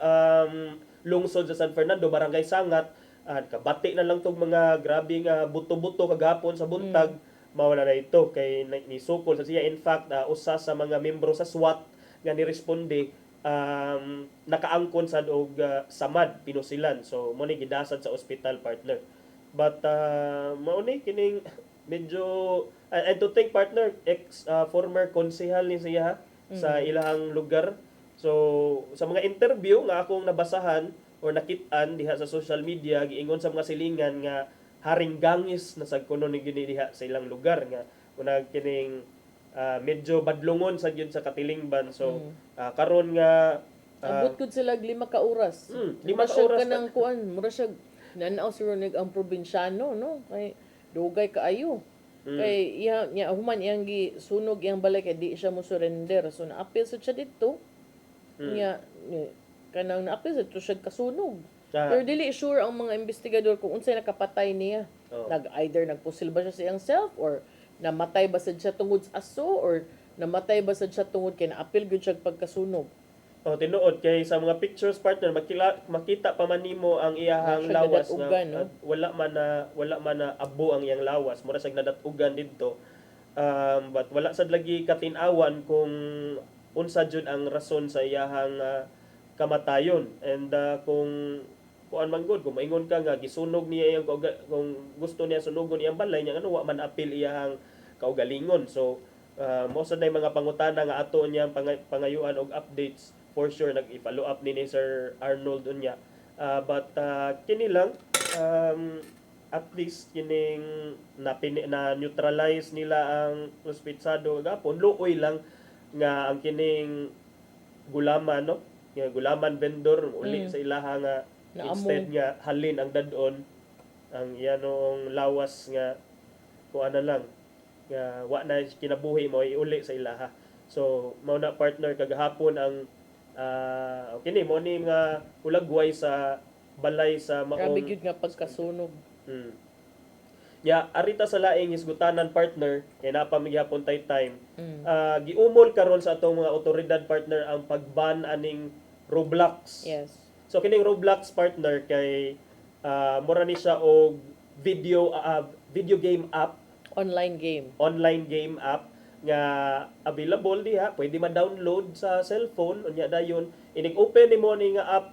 lungsod sa San Fernando, Barangay Sangat. Kabati na lang tong mga grabe nga buto-buto kagapon sa buntag. Mawala na ito kay nisukol sa siya. In fact, usa sa mga membro sa SWAT nga niresponde nakaangkon sad og samad pinusilan. So mo ni gidasad sa ospital partner. But mao ni kining medyo and to think partner former konsehal ni siya sa ilahang lugar. So sa mga interview nga akong nabasahan or nakit-an diha sa social media giingon sa mga silingan nga haring gangis na sagkuno ni gini diha sa ilang lugar nga una kining medyo badlungon sa gyud sa katilingban. So karon nga abot gud sila 5 ka oras. 5 ka oras kanang kuan, mura siya nanaw si Ronig ang probinsyano, no? Kay dugay kaayo. Kay iya human iyang gisunog iyang balay kay di siya mo surrender. So na-appeal sad siya dito. Nya kanang na-appeal sad siya kasunog. Pero dili sure ang mga investigador kung unsay nakapatay niya. Either nagpusil ba siya sa iyang self or namatay ba sad siya tungod sa aso or namatay ba sad siya tungod kay na-appeal gyud siya pagkasunog. Tinuod kay sa mga pictures partner makita pa man nimo ang iyahang lawas nga wala man na abo ang iyang lawas mura sag nadatugan didto. But wala sad lagi katin-awan kung unsa jud ang rason sa iyahang kamatayon. And kung kuan man gud kung maingon ka nga gisunog niya iyang kung gusto niya sunugon iyang balay niya wa man apil iyahang kaugalingon. So mo sad nay mga pangutana nga ato niya pangayuan og updates. For sure nag-follow up ni Sir Arnold unya. But kini lang at least kining na neutralize nila ang suspitsado gapon luoy lang nga ang kining gulaman, no? Nga gulaman vendor uli sa ilaha nga instead nga halin ang dadon ang iyanong lawas nga kuan na lang nga wa na kinabuhi mo iuli sa ilaha. So mao na partner kagahapon ang kini mo ni nga ulagway sa balay sa maong grabe gyud nga pagkasunog. Arita sa laing isgutanan partner kay napamigyapon tay time. Giumol karon sa atong mga otoridad partner ang pagban aning Roblox. Yes. So kining Roblox partner kay mura ni siya og video game app, online game app nga available diha, pwede ma-download sa cellphone unya dayon inig open nimo ni nga app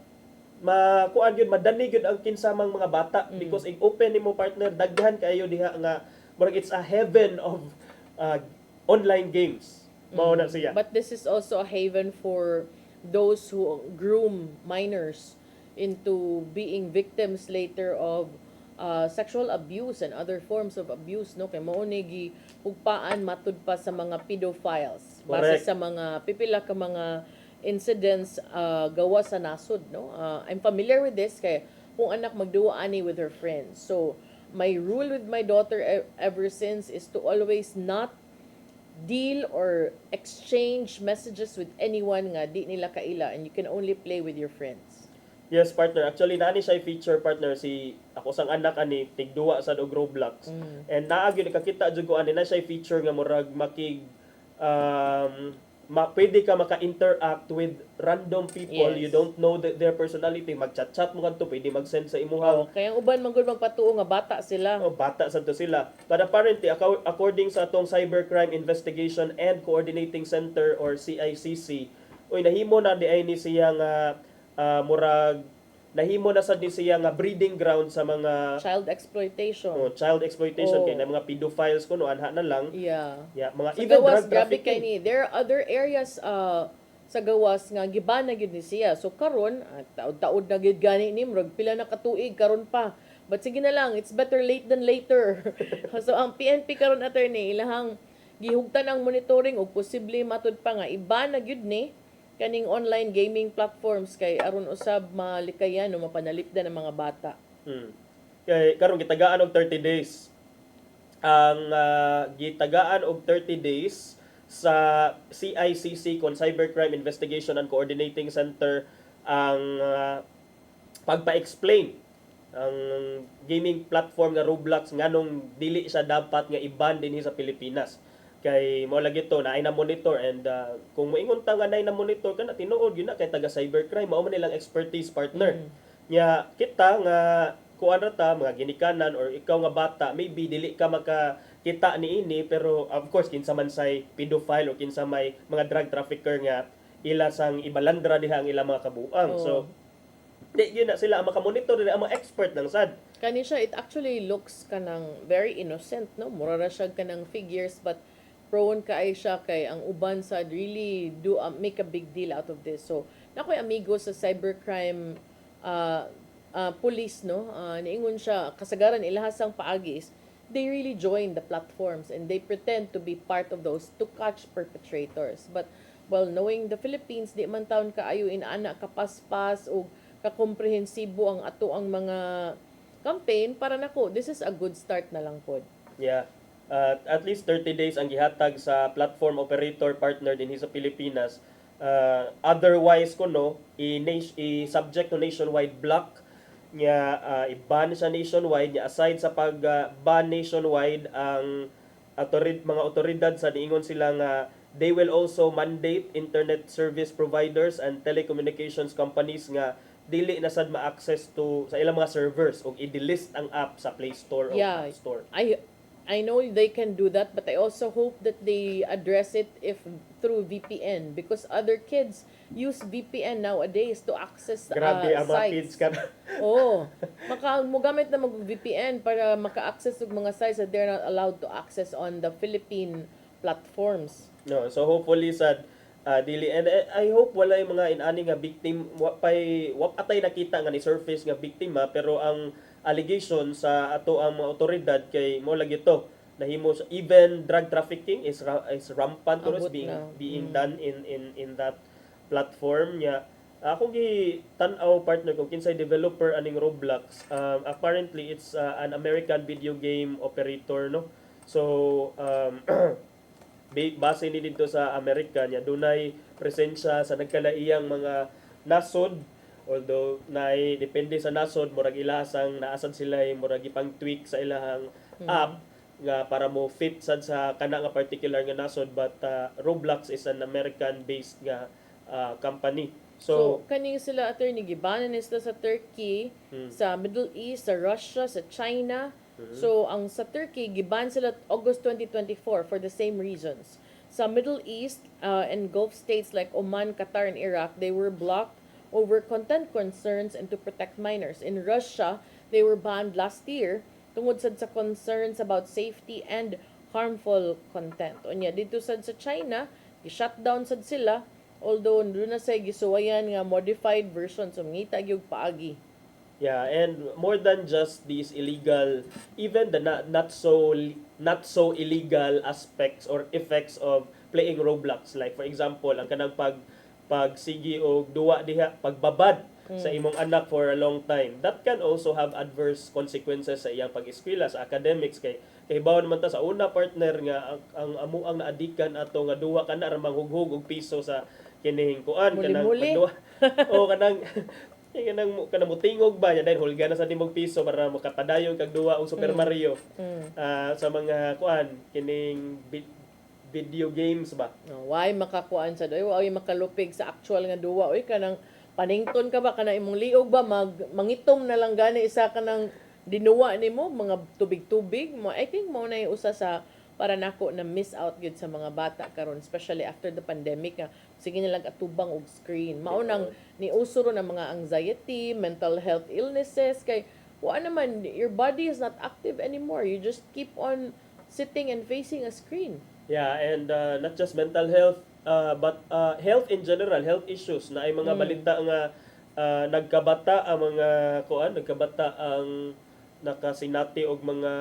makuan gyud madani gyud ang kinsamang mga bata because ig open nimo partner daghan kayo diha nga murag it's a heaven of online games mao na siya. But this is also a haven for those who groom minors. into being victims later of sexual abuse and other forms of abuse, no? Kay mao ni gihugpaan matud pa sa mga pedophiles base Correct. sa mga pipila ka mga incidents gawa sa nasod, no? I'm familiar with this kay kung anak magduwa ani with her friends. So my rule with my daughter ever since is to always not deal or exchange messages with anyone nga di nila kaila, and you can only play with your friends. Yes, partner. Actually, nani siya feature partner si ako sang anak ani tigduwa sa og Roblox. And naa gyud kakita jud ko ani na siya feature nga murag makig pwede ka maka-interact with random people. Yes. You don't know their personality. Mag-chat-chat mo kadto, pwede mag-send sa imuhang Kaya ang uban man gud magpatuo nga bata sila. bata sa to sila. But apparently, according sa atong Cybercrime Investigation and Coordinating Center or CICC, nahimo na di ay ni siya nga murag nahimo na sad ni siya nga breeding ground sa mga Child exploitation. child exploitation Oh. kay na mga pedophiles kuno anha na lang. Yeah. Mga Sa even gawas, drug grabe kay trafficking. ni. There are other areas sa gawas nga gibana gyud ni siya. So karon, taod-taod na gyud gani ni murag pila na katuig karon pa. But sige na lang, it's better late than later. So ang PNP karon attorney ilahang gihugtan ang monitoring ug posible matud pa nga iba na gyud ni kaning online gaming platforms kay aron usab malikayan o mapanalipdan ang mga bata. Kay karon gitagaan og 30 days. Ang gitagaan og 30 days sa CICC kon Cybercrime Investigation and Coordinating Center ang pagpa-explain ang gaming platform nga Roblox nganong dili siya dapat nga i-ban dinhi sa Pilipinas. Kay mo lagi to na ay na monitor, and kung moingon ta nga nay na monitor kana tinuod gyud na kay taga cybercrime mao man nilang expertise partner. Nya kita nga kuan ra ta mga ginikanan or ikaw nga bata maybe dili ka makakita niini, pero of course kinsa man say pedophile o kinsa may mga drug trafficker nga ila sang ibalandra diha ang ilang mga kabuang. Oo. So di yun na sila ang makamonitor din ang mga expert ng sad. Kani siya, it actually looks kanang very innocent, no? Mura ra siya kanang figures, but prone kaay siya kay ang uban sad really do make a big deal out of this. So, nakoy amigo sa cybercrime police, no? Niingon siya, kasagaran ilahasang paagis, they really join the platforms and they pretend to be part of those to catch perpetrators. But, well, knowing the Philippines, di man taon kaayo inaana kapaspas o kakomprehensibo ang ato ang mga campaign para nako, this is a good start na lang pod. Yeah. At least 30 days ang gihatag sa platform operator partner din sa Pilipinas. Otherwise kuno i-subject to nationwide block nya i-ban siya nationwide nya aside sa pag-ban nationwide ang mga otoridad sa niingon sila nga they will also mandate internet service providers and telecommunications companies nga dili na sad ma-access to sa ilang mga servers o i-delist ang app sa Play Store o App Store. I know they can do that, but I also hope that they address it if through VPN, because other kids use VPN nowadays to access Grabe ang mga kids sites. Oh, mogamit na mag-VPN para maka-access og mga sites that they're not allowed to access on the Philippine platforms. No, so hopefully sad dili, and I hope wala yung mga inani nga victim atay nakita nga ni surface nga biktima, pero ang allegation sa ato ang mga otoridad kay mo lagi to nahimo even drug trafficking is rampant or is being done in that platform nya. Ako gi tan-aw partner kung kinsay developer aning Roblox, apparently it's an American video game operator, no. So base ni dito sa Amerika nya dunay presensya sa nagkalaiyang mga nasod, although depende sa nasod murag ilahasang naasan sila murag ipang tweak sa ilahang app nga para mo fit sad sa kana nga particular nga nasod, but Roblox is an American based nga company. So kaning sila attorney gibanan nila sa Turkey, sa Middle East, sa Russia, sa China. So ang sa Turkey giban sila August 2024 for the same reasons. Sa Middle East and Gulf states like Oman, Qatar, and Iraq, they were blocked over content concerns and to protect minors. In Russia, they were banned last year tungod sad sa concerns about safety and harmful content. Unya dito sad sa China, i-shutdown sad sila Although doon na say gisuwayan nga modified version so ngita gyud paagi. Yeah, and more than just these illegal, even the not so illegal aspects or effects of playing Roblox. Like for example, ang kanang pagsigi og duwa diha, pagbabad sa imong anak for a long time. That can also have adverse consequences sa iyang pag-eskwela, sa academics kay bawo naman ta sa una partner nga ang amuang naadikan ato nga duwa kana ra manghughog og piso sa kining kuan kanang Muli-muli. pagduwa. O kanang kanang mutingog ba niya dahil hulga na sa timog piso para makapadayon kag duwa og Super Mario. Sa mga kuan kining video games ba. No, why makakuan sa doy, why makalupig sa actual nga duwa. Oy kanang panington ka ba kana imong liog ba mangitom na lang gani isa kanang dinuwa nimo mga tubig-tubig mo. I think mo na yung usa sa para nako na miss out gyud sa mga bata karon especially after the pandemic nga sige na lang atubang og screen. Mao nang niusuro ng mga anxiety, mental health illnesses kay wa naman your body is not active anymore. You just keep on sitting and facing a screen. Yeah, and not just mental health but health in general, health issues na ay mga balita nga nagkabata ang mga nagkabata ang nakasinati og mga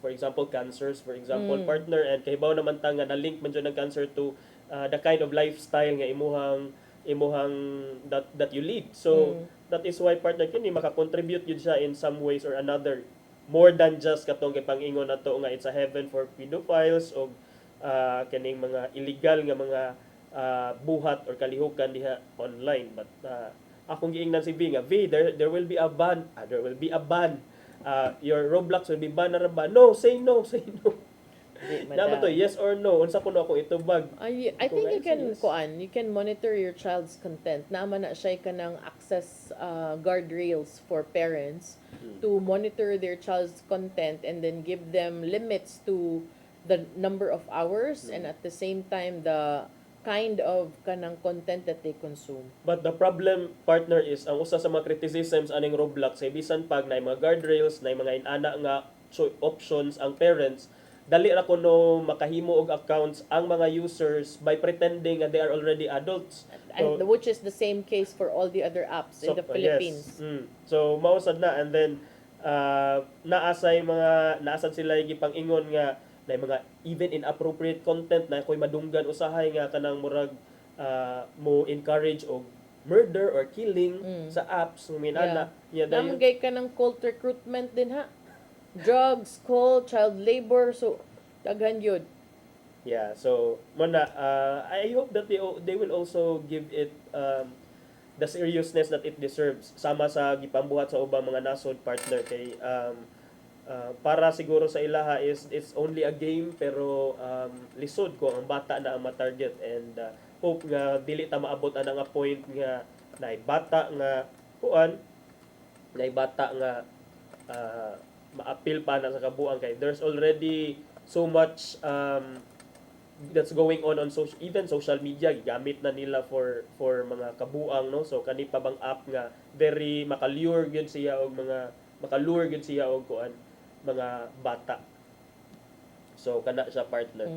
for example cancers, for example partner, and kahibaw naman ta nga na-link man jud ang cancer to the kind of lifestyle nga imuhang that you lead. So that is why partner kini maka-contribute yun siya in some ways or another, more than just katong gipangingon nato nga it's a heaven for pedophiles o kaning mga illegal nga mga buhat or kalihukan diha online. But akong giingnan si V nga there will be a ban, your Roblox will be banned na ba? No, say no. Dapat to yes or no unsa kuno ako itubag. I think you can monitor your child's content. Naman na siya kanang access guardrails for parents to monitor their child's content and then give them limits to the number of hours and at the same time the kind of kanang content that they consume. But the problem partner is ang usa sa mga criticisms aning Roblox ay bisan pag na mga guardrails na mga inana nga options ang parents, dali ra kuno makahimo og accounts ang mga users by pretending that they are already adults. And which is the same case for all the other apps in the Philippines. Yes. So mausad na, and then naasad sila gipang-ingon nga na mga even inappropriate content na ko'y madunggan usahay nga kanang murag mo encourage og murder or killing sa apps minana. Namagay ka ng cult recruitment din ha. Drugs, cult, child labor, so daghan yun. Yeah, so muna I hope that they will also give it the seriousness that it deserves sama sa gipambuhat sa ubang mga nasod partner kay para siguro sa ilaha is it's only a game pero lisod ko ang bata na ang ma-target, and hope nga dili ta maabot ana nga point nga naay bata nga ma-appeal pa na sa kabuang kay there's already so much that's going on even social media gigamit na nila for mga kabuang, no? So kani pa bang app nga very makalure gyud siya og mga bata. So kana siya partner.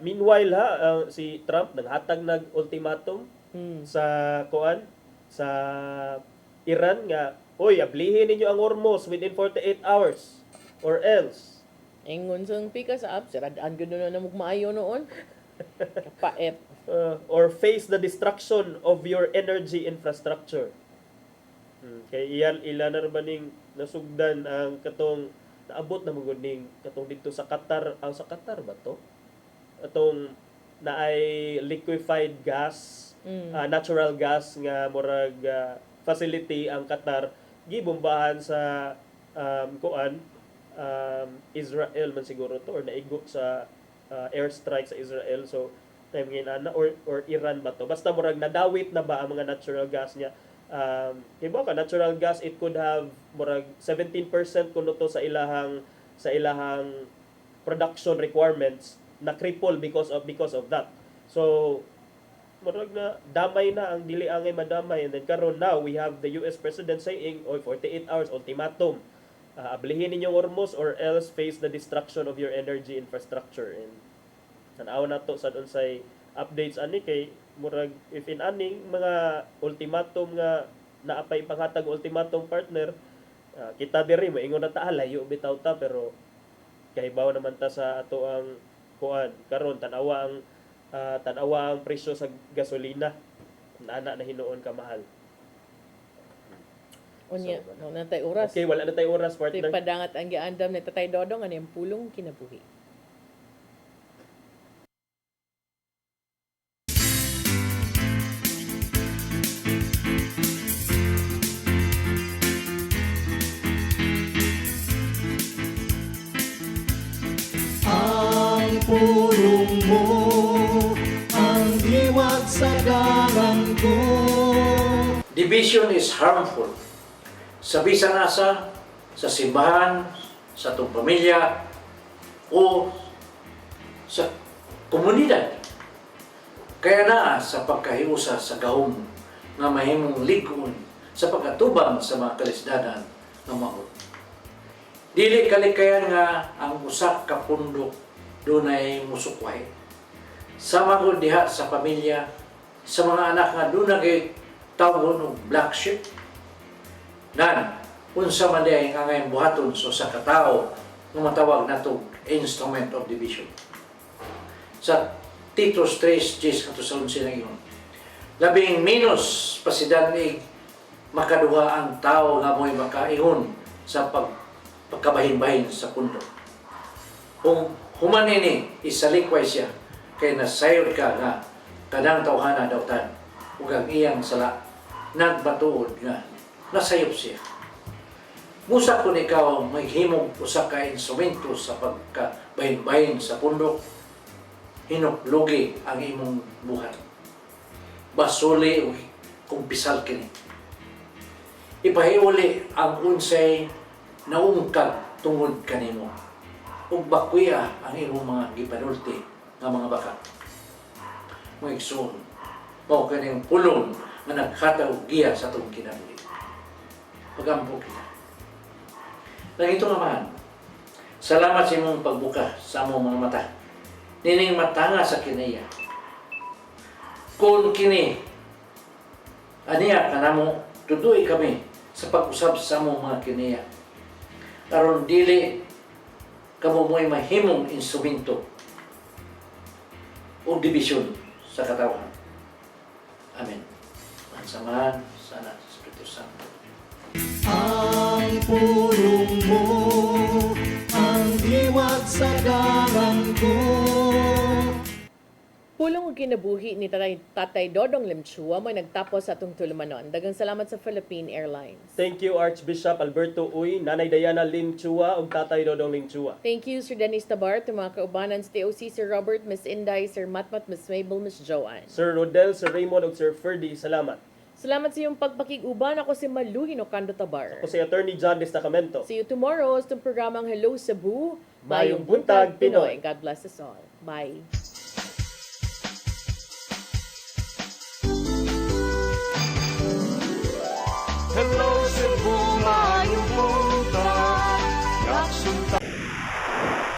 Meanwhile si Trump naghatag ultimatum sa Iran nga, oy, ablihin ninyo ang Hormuz within 48 hours or else. Ingon sang pika sa app, siradaan gyud na maayo noon. Kapaet. Or face the destruction of your energy infrastructure. Kay ilan na ba ning nasugdan ang katong naabot na mugod ning katong dito sa Qatar, sa Qatar ba to? Atong naay liquefied gas, natural gas nga murag facility ang Qatar gibombahan sa Israel man siguro to or naigo sa airstrike sa Israel. So time ginana or Iran ba to? Basta murag nadawit na ba ang mga natural gas niya? Iba ka natural gas, it could have murag 17% kuno to sa ilahang production requirements na cripple because of that. So murag na damay na ang dili angay madamay, and then karon now we have the US president saying 48 hours ultimatum, ablihin ninyong Hormuz or else face the destruction of your energy infrastructure. And tanaw na to sa unsay updates ani kay murag if in aning mga ultimatum nga naapay panghatag ultimatum partner, kita diri moingon na ta layo bitaw ta pero kahibaw naman ta sa ato ang kuan karon tan-awa ang presyo sa gasolina na hinuon ka mahal. Unya, no na tay oras. Okay, wala na tayo oras Ito'y partner. padangat ang giandam ni Tatay Dodong ano yung pulong kinabuhi. Ang pulong mo, ang diwag sa garang ko. Division is harmful. Sa bisan asa, sa simbahan, sa itong pamilya, o sa komunidad. Kaya na sa pagkahiusa sa gahom nga mahimong ligon sa pagkatubang sa mga kalisdanan ng mahot. Dili kalikayan nga ang usak ka pundok dunay musukway. Sama ko diha sa pamilya, sa mga anak nga dunay kay tawgon og black sheep. Nan, unsa man diay nga ngayon buhaton so sa katao nga matawag nato instrument of division. Sa Titus 3:10 kato sa 11 na iyon. Labing minus pasidanig makaduha ang tao nga mo'y makaihon sa pagkabahin-bahin sa pundo. Kung humanini, isalikway siya, kay nasayod ka nga kadang tawhana daw tan, ug ang iyang sala, nagbatuod nga, nasayop siya. Musa kung ikaw may himog usa ka instrumento sa pagkabahin-bahin sa pundok, hinuklugi ang imong buhat. Basuli o kumpisal kini. Ipahiuli ang unsay naungkag tungod kanimo. Ug bakuya ang imong mga gipanulti nga mga baka. Mo igsoon, mao kaning pulong nga naghataw giya sa atong kinabuhi. Pagampo kita. Lang ito naman, salamat sa imong pagbuka sa among mga mata. Nining matanga sa kinaya. Kung kini, aniya kanamo, tuduy kami sa pag-usab sa among mga kinaya. Karon dili kamo mo'y mahimong instrumento o division sa katawan. Amen. Ang samahan sana sa Espiritu Santo. Ang pulong mo, ang diwag sa garang ko. Pulong og kinabuhi ni Tatay Dodong Limchua mo nagtapos sa atong tulumanon. Daghang salamat sa Philippine Airlines. Thank you Archbishop Alberto Uy, Nanay Diana Lim Chua ug Tatay Dodong Lim Chua. Thank you, Sir Dennis Tabar, to mga kaubanan sa TOC, Sir Robert, Miss Inday, Sir Matmat, Miss Mabel, Miss Joanne. Sir Rodel, Sir Raymond ug Sir Ferdy, salamat. Salamat sa iyong pagpakig-uban. Ako si Malu Hinocando Tabar. Ako si Attorney John Destacamento. See you tomorrow sa itong programang Hello Cebu. Mayong Buntag, Pinoy. God bless us all. Bye. Hello,